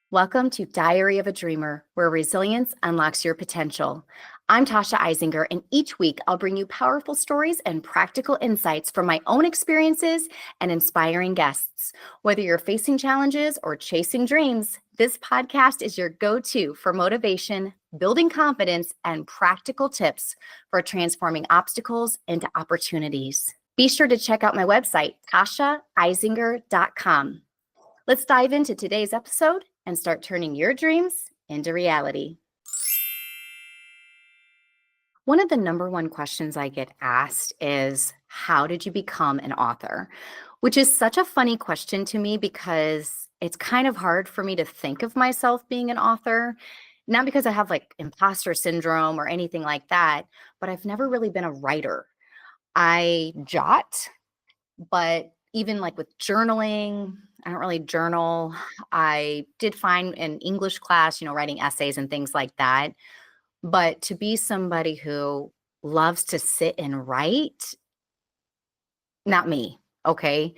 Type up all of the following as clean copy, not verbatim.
Welcome to Diary of a Dreamer, where resilience unlocks your potential. I'm Tasha Eisinger, and each week I'll bring you powerful stories and practical insights from my own experiences and inspiring guests. Whether you're facing challenges or chasing dreams, this podcast is your go-to for motivation, building confidence, and practical tips for transforming obstacles into opportunities. Be sure to check out my website, tashaeisinger.com. Let's dive into today's episode and start turning your dreams into reality. One of the number one questions I get asked is, how did you become an author? Which is such a funny question to me because it's kind of hard for me to think of myself being an author. Not because I have like imposter syndrome or anything like that, but I've never really been a writer. I jot, but even like with journaling, I don't really journal. I did fine in English class, writing essays and things like that. But to be somebody who loves to sit and write, not me, okay?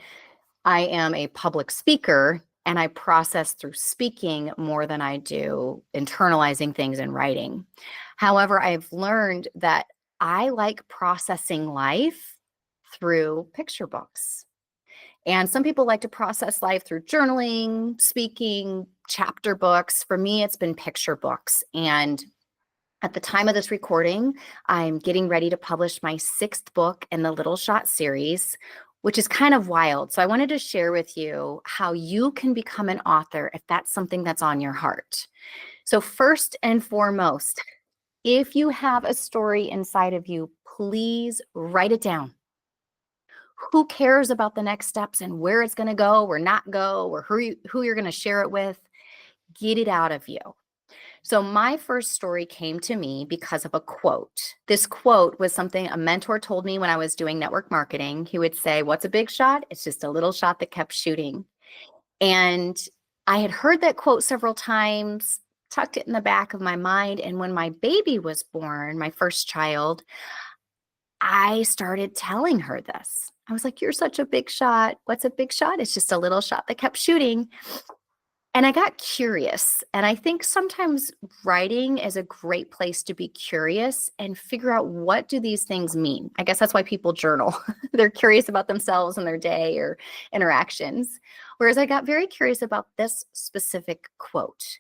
I am a public speaker and I process through speaking more than I do internalizing things and writing. However, I've learned that I like processing life through picture books. And some people like to process life through journaling, speaking, chapter books. For me, it's been picture books. And at the time of this recording, I'm getting ready to publish my 6th book in the Little Shot series, which is kind of wild. So I wanted to share with you how you can become an author if that's something that's on your heart. So first and foremost, if you have a story inside of you, please write it down. Who cares about the next steps and where it's going to go or not go or who you're going to share it with? Get it out of you. So my first story came to me because of a quote. This quote was something a mentor told me when I was doing network marketing. He would say, "What's a big shot? It's just a little shot that kept shooting." And I had heard that quote several times, tucked it in the back of my mind. And when my baby was born, my first child, I started telling her this. I was like, "You're such a big shot. What's a big shot? It's just a little shot that kept shooting." And I got curious. And I think sometimes writing is a great place to be curious and figure out, what do these things mean? I guess that's why people journal. They're curious about themselves and their day or interactions. Whereas I got very curious about this specific quote.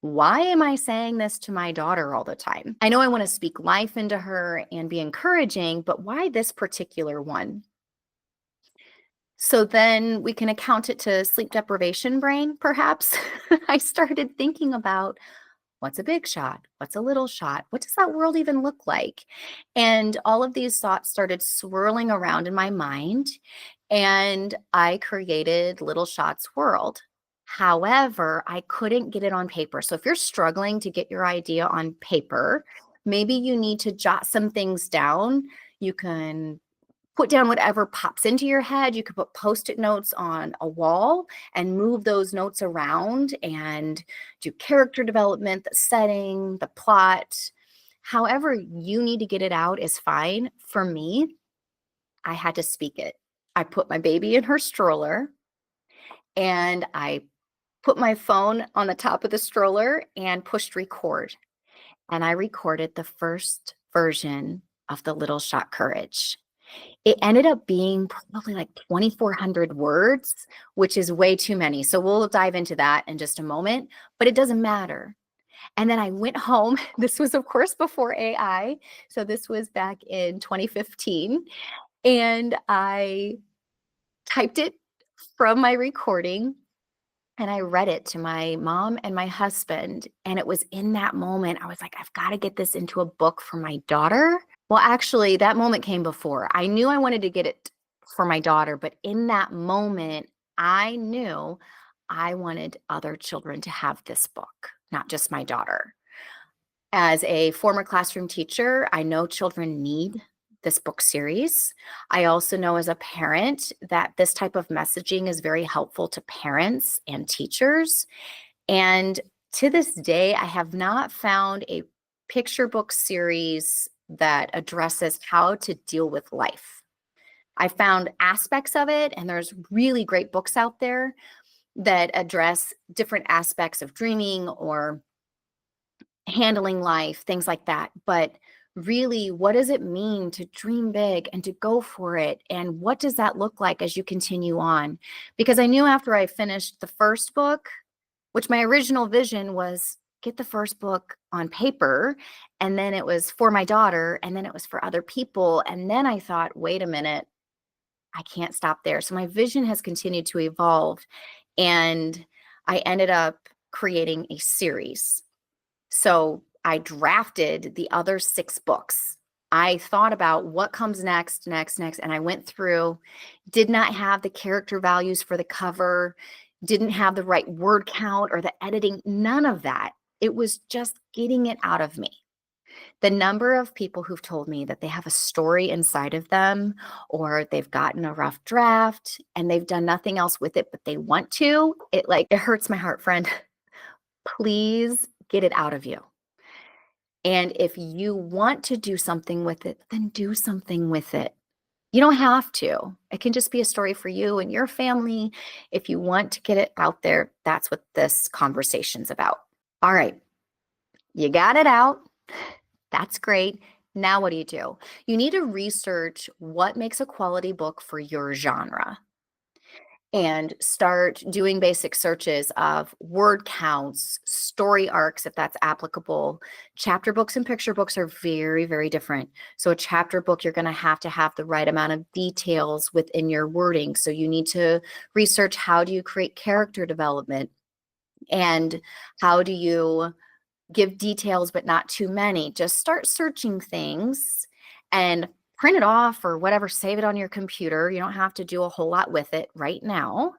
Why am I saying this to my daughter all the time? I know I want to speak life into her and be encouraging, but why this particular one? So then we can account it to sleep deprivation brain, perhaps. I started thinking about, what's a big shot? What's a little shot? What does that world even look like? And all of these thoughts started swirling around in my mind, and I created Little Shot's World. However, I couldn't get it on paper. So if you're struggling to get your idea on paper, maybe you need to jot some things down. You can put down whatever pops into your head. You could put Post-it notes on a wall and move those notes around and do character development, the setting, the plot. However you need to get it out is fine. For me, I had to speak it. I put my baby in her stroller and I put my phone on the top of the stroller and pushed record. And I recorded the first version of the Little Shot Courage. It ended up being probably like 2,400 words, which is way too many. So we'll dive into that in just a moment, but it doesn't matter. And then I went home. This was, of course, before AI. So this was back in 2015. And I typed it from my recording and I read it to my mom and my husband. And it was in that moment, I was like, I've got to get this into a book for my daughter. Well, actually, that moment came before. I knew I wanted to get it for my daughter, but in that moment, I knew I wanted other children to have this book, not just my daughter. As a former classroom teacher, I know children need this book series. I also know as a parent that this type of messaging is very helpful to parents and teachers. And to this day, I have not found a picture book series that addresses how to deal with life. I found aspects of it, and there's really great books out there, that address different aspects of dreaming or handling life, things like that. But really, what does it mean to dream big and to go for it? And what does that look like as you continue on? Because I knew after I finished the first book, which my original vision was get the first book on paper, and then it was for my daughter, and then it was for other people. And then I thought, wait a minute, I can't stop there. So my vision has continued to evolve. And I ended up creating a series. So I drafted the other 6 books. I thought about what comes next, and I went through, did not have the character values for the cover, didn't have the right word count or the editing, none of that. It was just getting it out of me. The number of people who've told me that they have a story inside of them, or they've gotten a rough draft and they've done nothing else with it, but they want to, it hurts my heart, friend. Please get it out of you. And if you want to do something with it, then do something with it. You don't have to. It can just be a story for you and your family. If you want to get it out there, that's what this conversation's about. All right, you got it out. That's great. Now what do? You need to research what makes a quality book for your genre and start doing basic searches of word counts, story arcs, if that's applicable. Chapter books and picture books are very, very different. So a chapter book, you're going to have the right amount of details within your wording. So you need to research, how do you create character development, and how do you give details but not too many. Just start searching things and print it off or whatever, save it on your computer. You don't have to do a whole lot with it right now.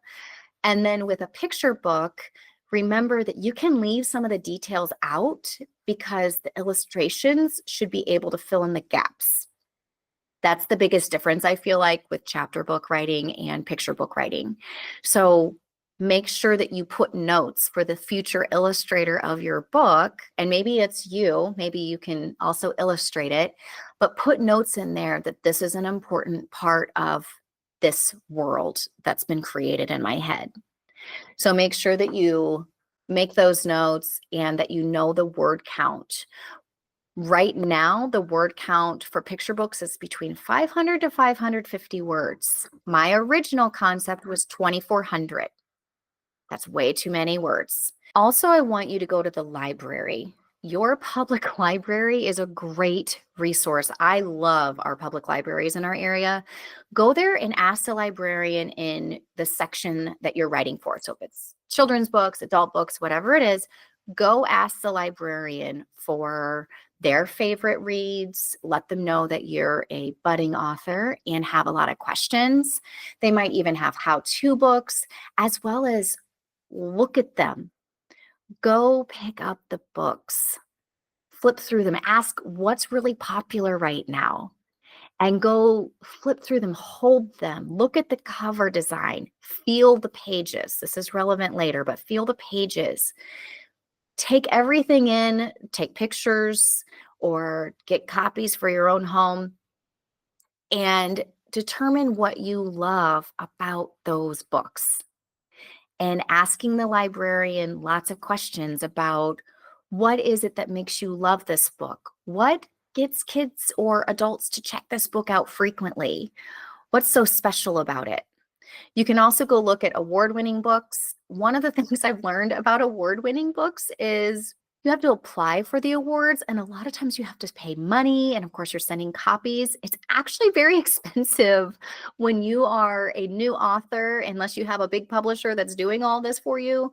And then with a picture book, remember that you can leave some of the details out because the illustrations should be able to fill in the gaps. That's the biggest difference, I feel like, with chapter book writing and picture book writing. So make sure that you put notes for the future illustrator of your book. And maybe it's you, maybe you can also illustrate it, but put notes in there that this is an important part of this world that's been created in my head. So make sure that you make those notes and that you know the word count. Right now, the word count for picture books is between 500 to 550 words. My original concept was 2,400. That's way too many words. Also, I want you to go to the library. Your public library is a great resource. I love our public libraries in our area. Go there and ask the librarian in the section that you're writing for. So if it's children's books, adult books, whatever it is, go ask the librarian for their favorite reads. Let them know that you're a budding author and have a lot of questions. They might even have how-to books, as well as look at them. Go pick up the books, flip through them, ask what's really popular right now, and go flip through them, hold them, look at the cover design, feel the pages. This is relevant later, but feel the pages. Take everything in, take pictures, or get copies for your own home, and determine what you love about those books. And asking the librarian lots of questions about, what is it that makes you love this book? What gets kids or adults to check this book out frequently? What's so special about it? You can also go look at award-winning books. One of the things I've learned about award-winning books is you have to apply for the awards, and a lot of times you have to pay money, and of course you're sending copies. It's actually very expensive when you are a new author, unless you have a big publisher that's doing all this for you,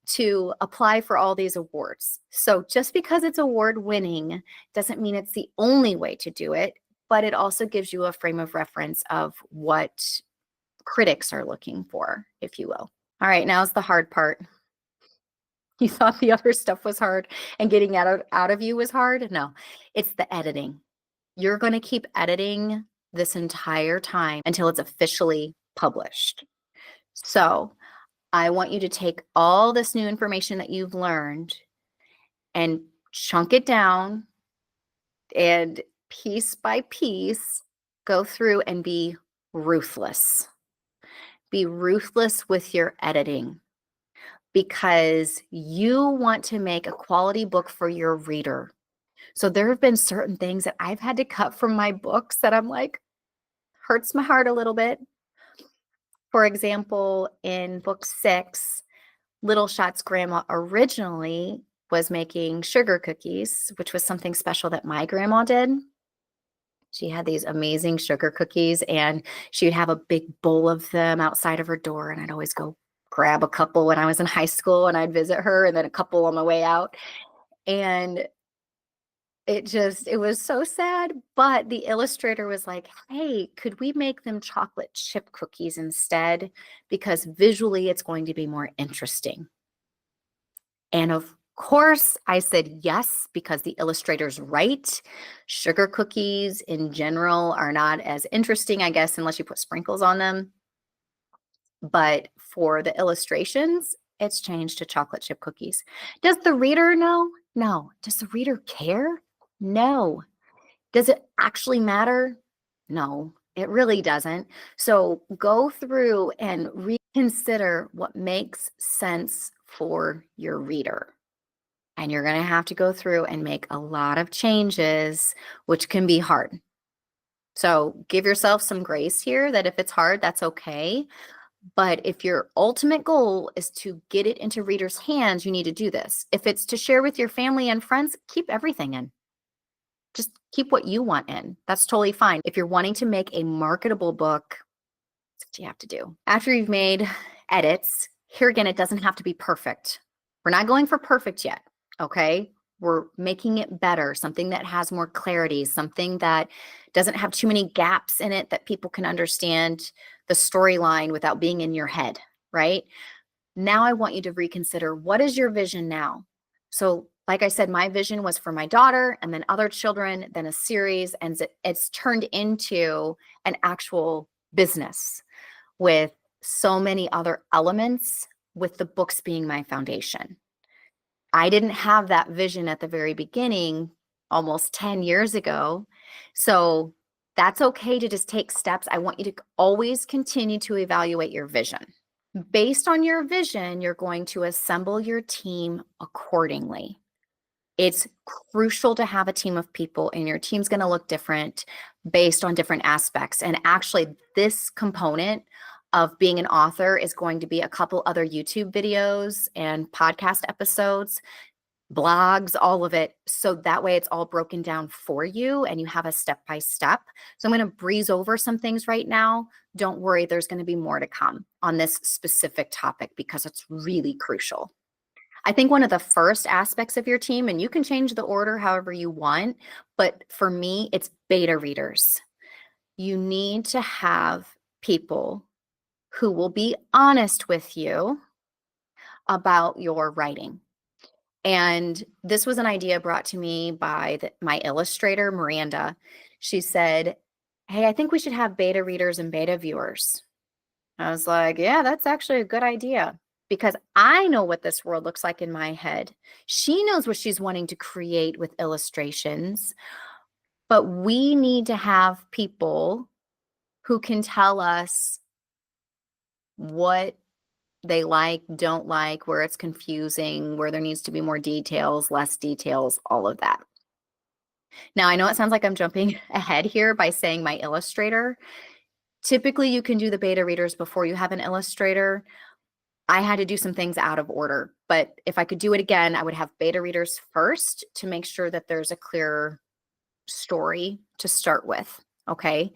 to apply for all these awards. So just because it's award-winning doesn't mean it's the only way to do it, but it also gives you a frame of reference of what critics are looking for, if you will. All right, now's the hard part. You thought the other stuff was hard and getting out of you was hard? No, it's the editing. You're going to keep editing this entire time until it's officially published. So I want you to take all this new information that you've learned and chunk it down, and piece by piece go through and be ruthless. Be ruthless with your editing. because you want to make a quality book for your reader. So there have been certain things that I've had to cut from my books that I'm like, hurts my heart a little bit. For example, in book 6, Little Shot's grandma originally was making sugar cookies, which was something special that my grandma did. She had these amazing sugar cookies, and she would have a big bowl of them outside of her door, and I'd always go grab a couple when I was in high school, and I'd visit her, and then a couple on my way out. And it was so sad, but the illustrator was like, "Hey, could we make them chocolate chip cookies instead? Because visually it's going to be more interesting." And of course, I said yes because the illustrator's right. Sugar cookies in general are not as interesting, I guess, unless you put sprinkles on them. But for the illustrations, it's changed to chocolate chip cookies. Does the reader know? No. Does the reader care? No. Does it actually matter? No, it really doesn't. So go through and reconsider what makes sense for your reader. And you're going to have to go through and make a lot of changes, which can be hard. So give yourself some grace here that if it's hard, that's okay. But if your ultimate goal is to get it into readers' hands, you need to do this. If it's to share with your family and friends, keep everything in. Just keep what you want in. That's totally fine. If you're wanting to make a marketable book, that's what you have to do. After you've made edits, here again, it doesn't have to be perfect. We're not going for perfect yet, okay? We're making it better, something that has more clarity, something that doesn't have too many gaps in it that people can understand the storyline without being in your head, right? Now I want you to reconsider, what is your vision now? So like I said, my vision was for my daughter and then other children, then a series, and it's turned into an actual business with so many other elements, with the books being my foundation. I didn't have that vision at the very beginning, almost 10 years ago. So that's okay to just take steps. I want you to always continue to evaluate your vision. Based on your vision, you're going to assemble your team accordingly. It's crucial to have a team of people, and your team's going to look different based on different aspects. And actually, this component of being an author is going to be a couple other YouTube videos and podcast episodes, blogs, all of it. So that way it's all broken down for you and you have a step by step. So I'm going to breeze over some things right now. Don't worry, there's going to be more to come on this specific topic because it's really crucial. I think one of the first aspects of your team, and you can change the order however you want, but for me, it's beta readers. You need to have people who will be honest with you about your writing. And this was an idea brought to me by my illustrator, Miranda. She said, "Hey, I think we should have beta readers and beta viewers." I was like, yeah, that's actually a good idea because I know what this world looks like in my head. She knows what she's wanting to create with illustrations, but we need to have people who can tell us what they like, don't like, where it's confusing, where there needs to be more details, less details, all of that. Now, I know it sounds like I'm jumping ahead here by saying my illustrator. Typically, you can do the beta readers before you have an illustrator. I had to do some things out of order, but if I could do it again, I would have beta readers first to make sure that there's a clear story to start with, okay?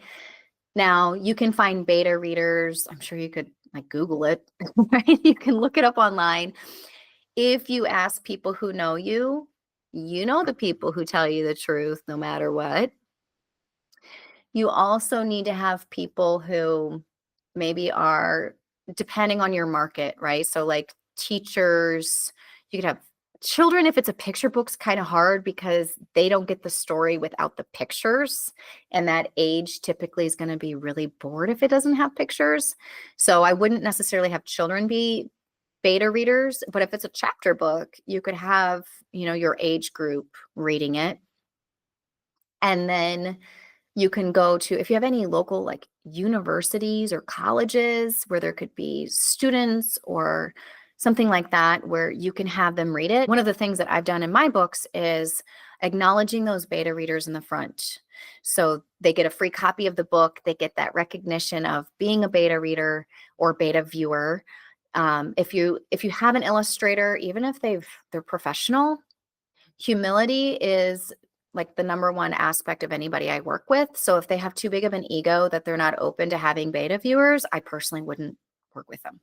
Now, you can find beta readers. I'm sure you could like Google it, right? You can look it up online. If you ask people who know you know the people who tell you the truth no matter what. You also need to have people who maybe are depending on your market, right? So like teachers, you could have children. If it's a picture book's kind of hard because they don't get the story without the pictures. And that age typically is going to be really bored if it doesn't have pictures. So I wouldn't necessarily have children be beta readers, but if it's a chapter book, you could have, your age group reading it. And then you can go to, if you have any local like universities or colleges where there could be students or something like that, where you can have them read it. One of the things that I've done in my books is acknowledging those beta readers in the front. So they get a free copy of the book. They get that recognition of being a beta reader or beta viewer. If you have an illustrator, even if they're professional, humility is like the number one aspect of anybody I work with. So if they have too big of an ego that they're not open to having beta viewers, I personally wouldn't work with them.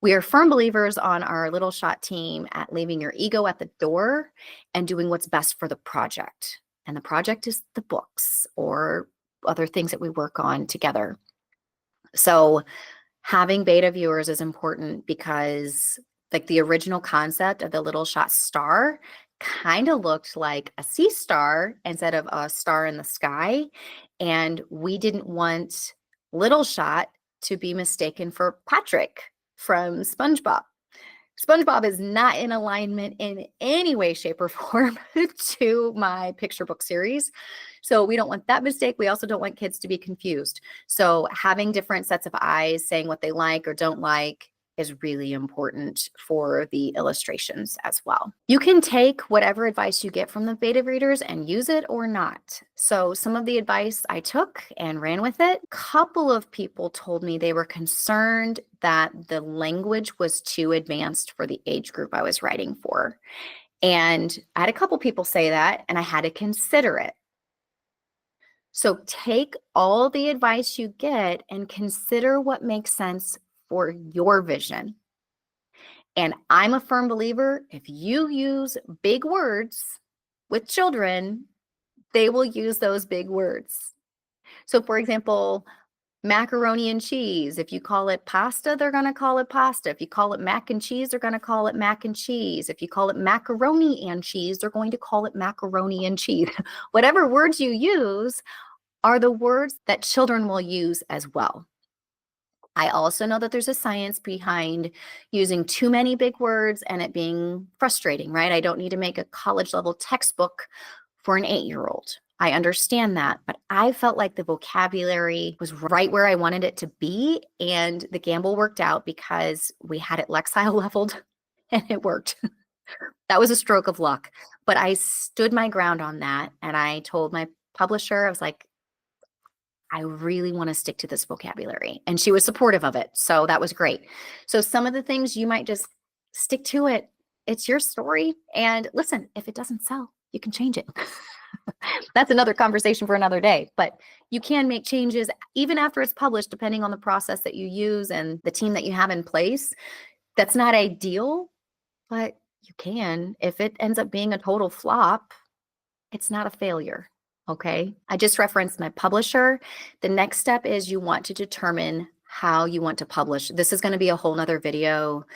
We are firm believers on our Little Shot team at leaving your ego at the door and doing what's best for the project. And the project is the books or other things that we work on together. So having beta viewers is important because like the original concept of the Little Shot star kind of looked like a sea star instead of a star in the sky. And we didn't want Little Shot to be mistaken for Patrick from SpongeBob. SpongeBob is not in alignment in any way, shape, or form to my picture book series. So we don't want that mistake. We also don't want kids to be confused. So having different sets of eyes saying what they like or don't like is really important for the illustrations as well. You can take whatever advice you get from the beta readers and use it or not. So some of the advice I took and ran with it. A couple of people told me they were concerned that the language was too advanced for the age group I was writing for. And I had a couple people say that, and I had to consider it. So take all the advice you get and consider what makes sense for your vision. And I'm a firm believer, if you use big words with children, they will use those big words. So for example, macaroni and cheese, if you call it pasta, they're going to call it pasta. If you call it mac and cheese, they're going to call it mac and cheese. If you call it macaroni and cheese, they're going to call it macaroni and cheese. Whatever words you use are the words that children will use as well. I also know that there's a science behind using too many big words and it being frustrating, right? I don't need to make a college level textbook for an 8-year-old. I understand that, but I felt like the vocabulary was right where I wanted it to be. And the gamble worked out because we had it Lexile leveled and it worked. That was a stroke of luck, but I stood my ground on that. And I told my publisher, I was like, I really want to stick to this vocabulary. And she was supportive of it. So that was great. So some of the things you might just stick to it. It's your story. And listen, if it doesn't sell, you can change it. That's another conversation for another day. But you can make changes even after it's published, depending on the process that you use and the team that you have in place. That's not ideal, but you can. If it ends up being a total flop, it's not a failure. Okay. I just referenced my publisher. The next step is you want to determine how you want to publish. This is going to be a whole nother video,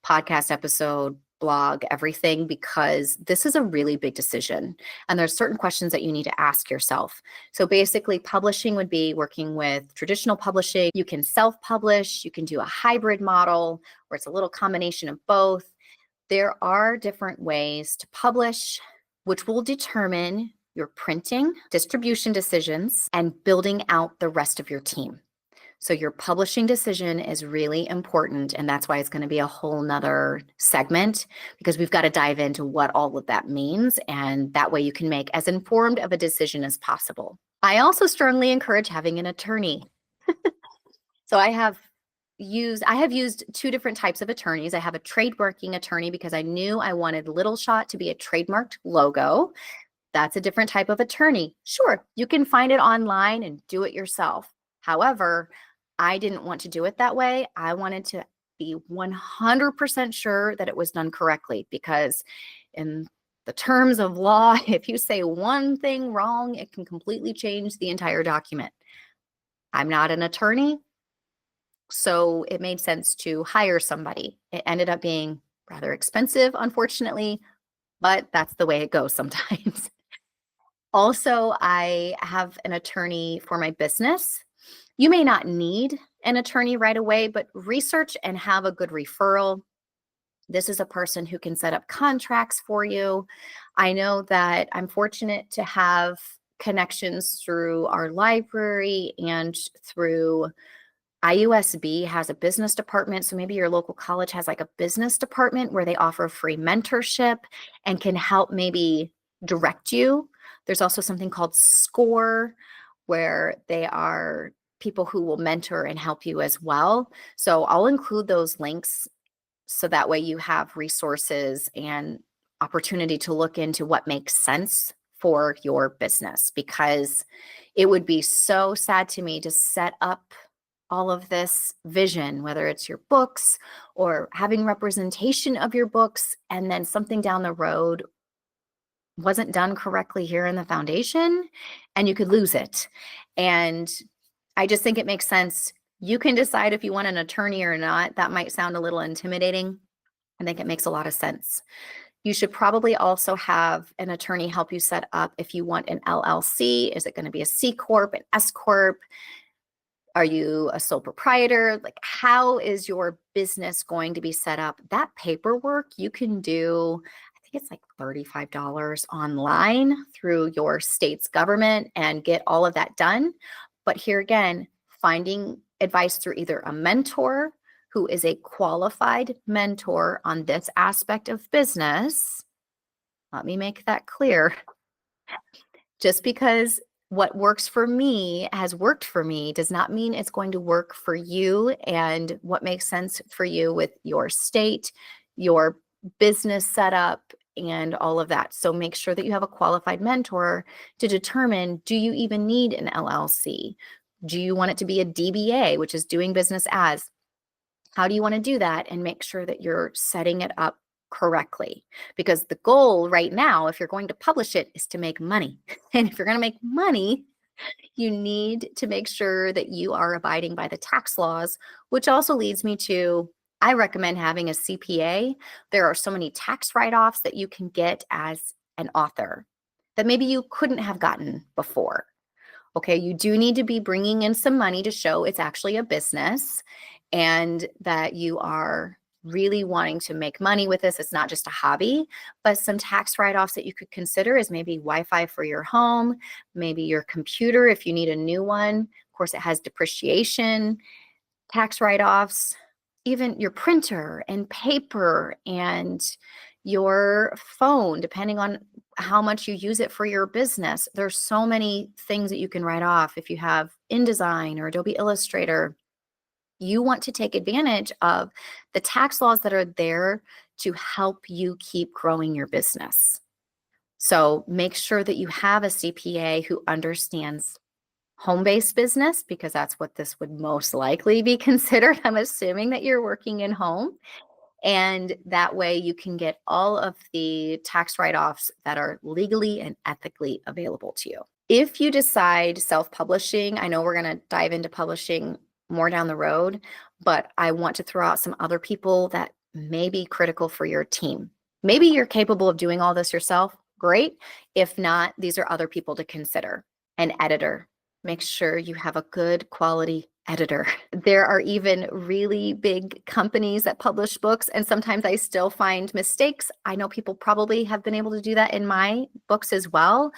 podcast episode, blog, everything, because this is a really big decision. And there's certain questions that you need to ask yourself. So basically publishing would be working with traditional publishing. You can self-publish, you can do a hybrid model where it's a little combination of both. There are different ways to publish, which will determine your printing, distribution decisions, and building out the rest of your team. So your publishing decision is really important, and that's why it's going to be a whole nother segment, because we've got to dive into what all of that means, and that way you can make as informed of a decision as possible. I also strongly encourage having an attorney. So I have used two different types of attorneys. I have a trademarking attorney because I knew I wanted Little Shot to be a trademarked logo. That's a different type of attorney. Sure, you can find it online and do it yourself. However, I didn't want to do it that way. I wanted to be 100% sure that it was done correctly, because in the terms of law, if you say one thing wrong, it can completely change the entire document. I'm not an attorney, so it made sense to hire somebody. It ended up being rather expensive, unfortunately, but that's the way it goes sometimes. Also, I have an attorney for my business. You may not need an attorney right away, but research and have a good referral. This is a person who can set up contracts for you. I know that I'm fortunate to have connections through our library and through IUSB has a business department. So maybe your local college has like a business department where they offer free mentorship and can help maybe direct you. There's also something called SCORE, where they are people who will mentor and help you as well. So I'll include those links so that way you have resources and opportunity to look into what makes sense for your business, because it would be so sad to me to set up all of this vision, whether it's your books or having representation of your books, and then something down the road wasn't done correctly here in the foundation and you could lose it. And I just think it makes sense. You can decide if you want an attorney or not. That might sound a little intimidating. I think it makes a lot of sense. You should probably also have an attorney help you set up if you want an LLC. Is it going to be a C Corp, an S Corp? Are you a sole proprietor? Like, how is your business going to be set up? That paperwork you can do, I think it's like $35 online through your state's government and get all of that done. But here again, finding advice through either a mentor who is a qualified mentor on this aspect of business. Let me make that clear. Just because what works for me has worked for me does not mean it's going to work for you, and what makes sense for you with your state, your business setup, and all of that. So make sure that you have a qualified mentor to determine, do you even need an LLC? Do you want it to be a DBA, which is doing business as? How do you want to do that? And make sure that you're setting it up correctly, because the goal right now, if you're going to publish it, is to make money. And if you're going to make money, you need to make sure that you are abiding by the tax laws, which also leads me to, I recommend having a CPA. There are so many tax write-offs that you can get as an author that maybe you couldn't have gotten before. Okay, you do need to be bringing in some money to show it's actually a business and that you are really wanting to make money with this. It's not just a hobby, but some tax write-offs that you could consider is maybe Wi-Fi for your home, maybe your computer if you need a new one. Of course, it has depreciation, tax write-offs, even your printer and paper and your phone, depending on how much you use it for your business. There's so many things that you can write off. If you have InDesign or Adobe Illustrator, you want to take advantage of the tax laws that are there to help you keep growing your business. So make sure that you have a CPA who understands home-based business, because that's what this would most likely be considered. I'm assuming that you're working in home. And that way you can get all of the tax write-offs that are legally and ethically available to you. If you decide self-publishing, I know we're going to dive into publishing more down the road, but I want to throw out some other people that may be critical for your team. Maybe you're capable of doing all this yourself. Great. If not, these are other people to consider. An editor. Make sure you have a good quality editor. There are even really big companies that publish books, and sometimes I still find mistakes. I know people probably have been able to do that in my books as well,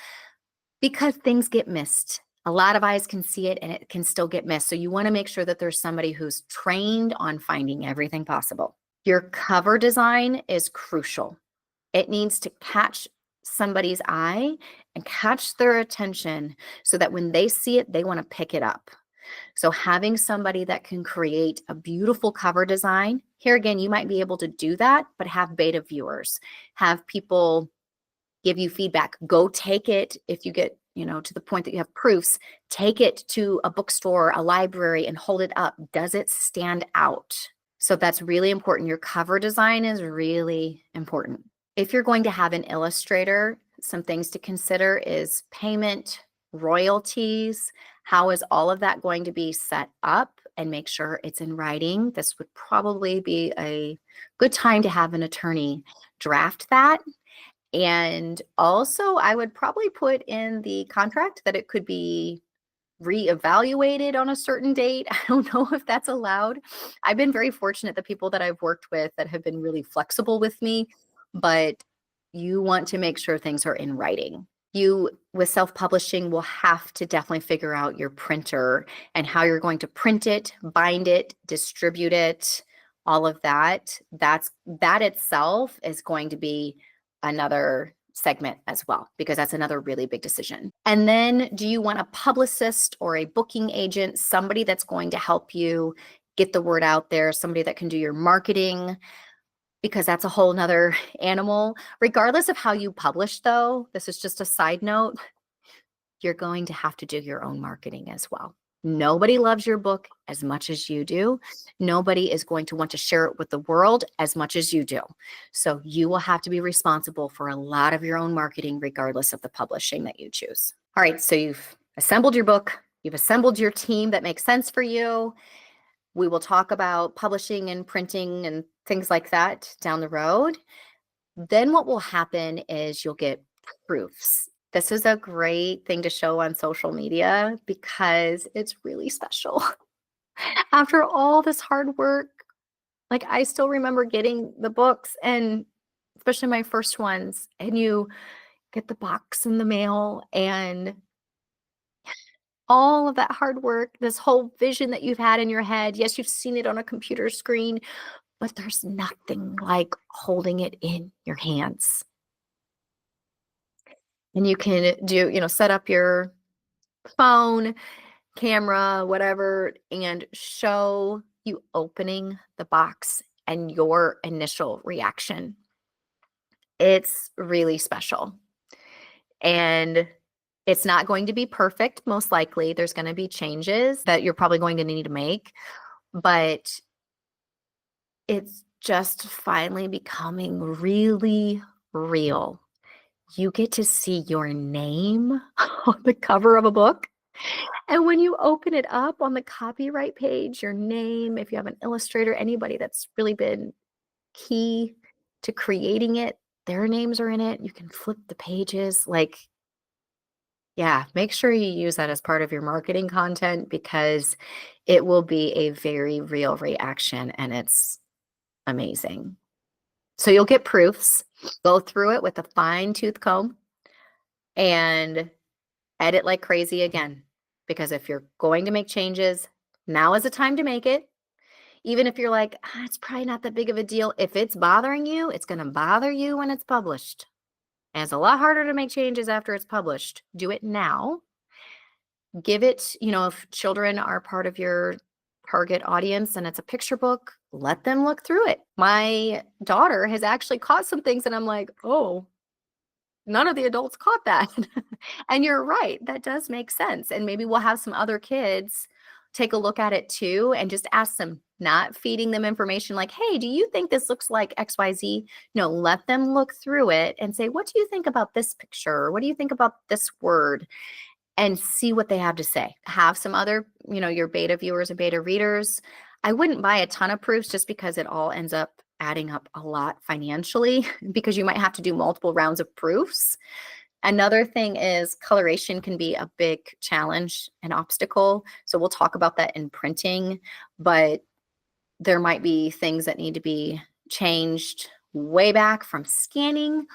because things get missed. A lot of eyes can see it and it can still get missed. So you want to make sure that there's somebody who's trained on finding everything possible. Your cover design is crucial. It needs to catch somebody's eye and catch their attention so that when they see it, they want to pick it up. So having somebody that can create a beautiful cover design, here again, you might be able to do that, but have beta viewers, have people give you feedback. Go take it if you get, to the point that you have proofs, take it to a bookstore, a library, and hold it up. Does it stand out? So that's really important. Your cover design is really important. If you're going to have an illustrator, some things to consider is payment, royalties. How is all of that going to be set up, and make sure it's in writing? This would probably be a good time to have an attorney draft that. And also, I would probably put in the contract that it could be reevaluated on a certain date. I don't know if that's allowed. I've been very fortunate, the people that I've worked with that have been really flexible with me, but you want to make sure things are in writing. You, with self-publishing, will have to definitely figure out your printer and how you're going to print it, bind it, distribute it, all of that. That itself is going to be another segment as well, because that's another really big decision. And then, do you want a publicist or a booking agent, somebody that's going to help you get the word out there, somebody that can do your marketing? Because that's a whole nother animal. Regardless of how you publish, though, this is just a side note, you're going to have to do your own marketing as well. Nobody loves your book as much as you do. Nobody is going to want to share it with the world as much as you do. So you will have to be responsible for a lot of your own marketing, regardless of the publishing that you choose. All right, so you've assembled your book, you've assembled your team that makes sense for you. We will talk about publishing and printing and things like that down the road. Then what will happen is you'll get proofs. This is a great thing to show on social media because it's really special. After all this hard work, like I still remember getting the books, and especially my first ones, and you get the box in the mail and all of that hard work, this whole vision that you've had in your head. Yes, you've seen it on a computer screen, but there's nothing like holding it in your hands. And you can set up your phone, camera, whatever, and show you opening the box and your initial reaction. It's really special. And it's not going to be perfect, most likely. There's going to be changes that you're probably going to need to make, but it's just finally becoming really real. You get to see your name on the cover of a book. And when you open it up on the copyright page, your name, if you have an illustrator, anybody that's really been key to creating it, their names are in it. You can flip the pages. Like, yeah, make sure you use that as part of your marketing content, because it will be a very real reaction and it's amazing. So you'll get proofs, go through it with a fine-tooth comb and edit like crazy again. Because if you're going to make changes, now is the time to make it. Even if you're like, it's probably not that big of a deal. If it's bothering you, it's going to bother you when it's published. And it's a lot harder to make changes after it's published. Do it now. Give it, if children are part of your target audience and it's a picture book, let them look through it. My daughter has actually caught some things and I'm like, oh, none of the adults caught that. And you're right, that does make sense. And maybe we'll have some other kids take a look at it too and just ask them, not feeding them information like, hey, do you think this looks like XYZ? No, let them look through it and say, what do you think about this picture? What do you think about this word? And see what they have to say. Have some other, your beta viewers and beta readers. I wouldn't buy a ton of proofs just because it all ends up adding up a lot financially, because you might have to do multiple rounds of proofs. Another thing is coloration can be a big challenge and obstacle. So we'll talk about that in printing, but there might be things that need to be changed way back from scanning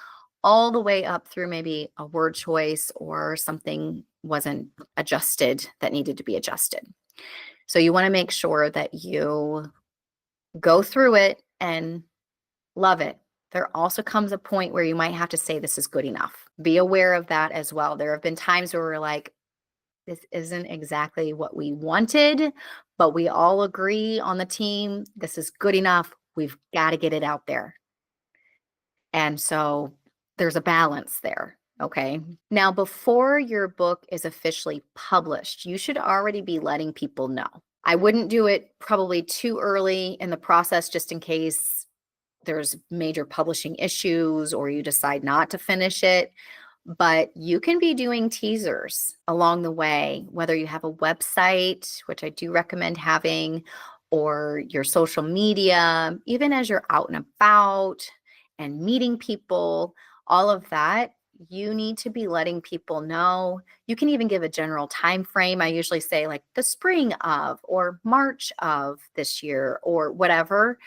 all the way up through maybe a word choice or something wasn't adjusted that needed to be adjusted. So you want to make sure that you go through it and love it. There also comes a point where you might have to say this is good enough. Be aware of that as well. There have been times where we're like, this isn't exactly what we wanted, but we all agree on the team, this is good enough. We've got to get it out there. And so there's a balance there. Okay. Now, before your book is officially published, you should already be letting people know. I wouldn't do it probably too early in the process, just in case there's major publishing issues or you decide not to finish it. But you can be doing teasers along the way, whether you have a website, which I do recommend having, or your social media, even as you're out and about and meeting people, all of that, you need to be letting people know. You can even give a general time frame. I usually say like the spring of or March of this year or whatever,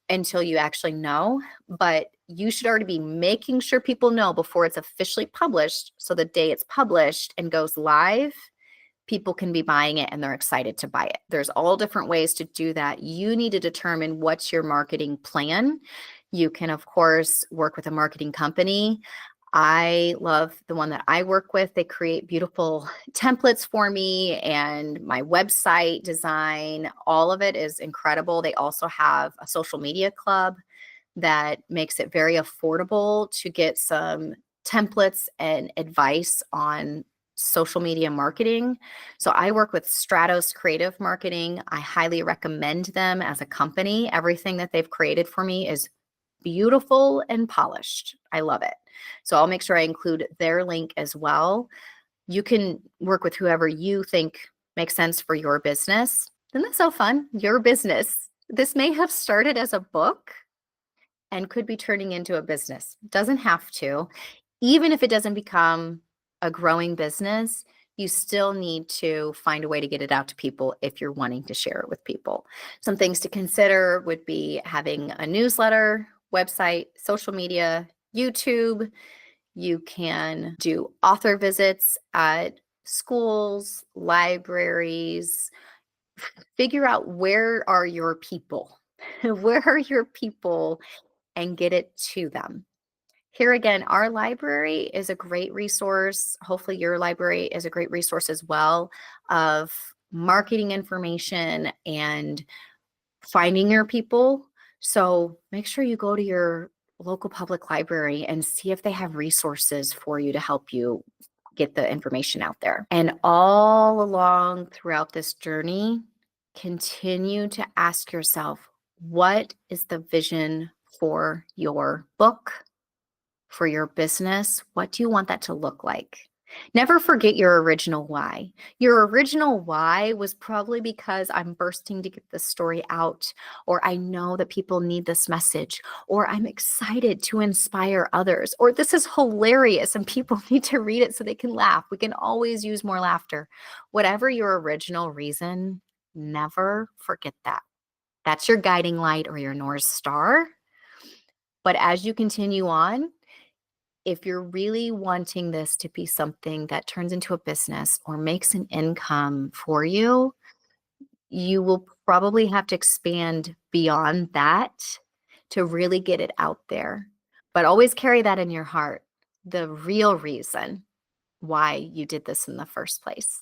until you actually know. But you should already be making sure people know before it's officially published. So the day it's published and goes live, people can be buying it and they're excited to buy it. There's all different ways to do that. You need to determine what's your marketing plan. You can, of course, work with a marketing company. I love the one that I work with. They create beautiful templates for me, and my website design, all of it is incredible. They also have a social media club that makes it very affordable to get some templates and advice on social media marketing. So I work with Stratos Creative Marketing. I highly recommend them as a company. Everything that they've created for me is beautiful and polished. I love it. So I'll make sure I include their link as well. You can work with whoever you think makes sense for your business. Isn't that so fun? Your business. This may have started as a book and could be turning into a business. Doesn't have to. Even if it doesn't become a growing business, you still need to find a way to get it out to people if you're wanting to share it with people. Some things to consider would be having a newsletter, website, social media, YouTube. You can do author visits at schools, libraries. Figure out where are your people? Where are your people, and get it to them. Here again, our library is a great resource. Hopefully your library is a great resource as well of marketing information and finding your people. So make sure you go to your local public library and see if they have resources for you to help you get the information out there. And all along throughout this journey, continue to ask yourself, what is the vision for your book, for your business? What do you want that to look like? Never forget your original why. Your original why was probably because I'm bursting to get this story out, or I know that people need this message, or I'm excited to inspire others, or this is hilarious and people need to read it so they can laugh. We can always use more laughter. Whatever your original reason, never forget that. That's your guiding light or your North Star. But as you continue on, if you're really wanting this to be something that turns into a business or makes an income for you, you will probably have to expand beyond that to really get it out there. But always carry that in your heart, the real reason why you did this in the first place.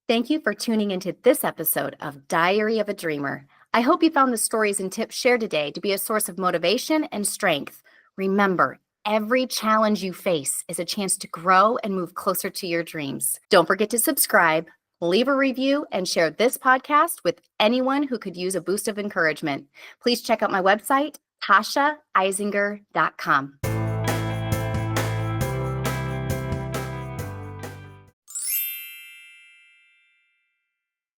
Thank you for tuning into this episode of Diary of a Dreamer. I hope you found the stories and tips shared today to be a source of motivation and strength. Remember, every challenge you face is a chance to grow and move closer to your dreams. Don't forget to subscribe, leave a review, and share this podcast with anyone who could use a boost of encouragement. Please check out my website, TashaIsinger.com.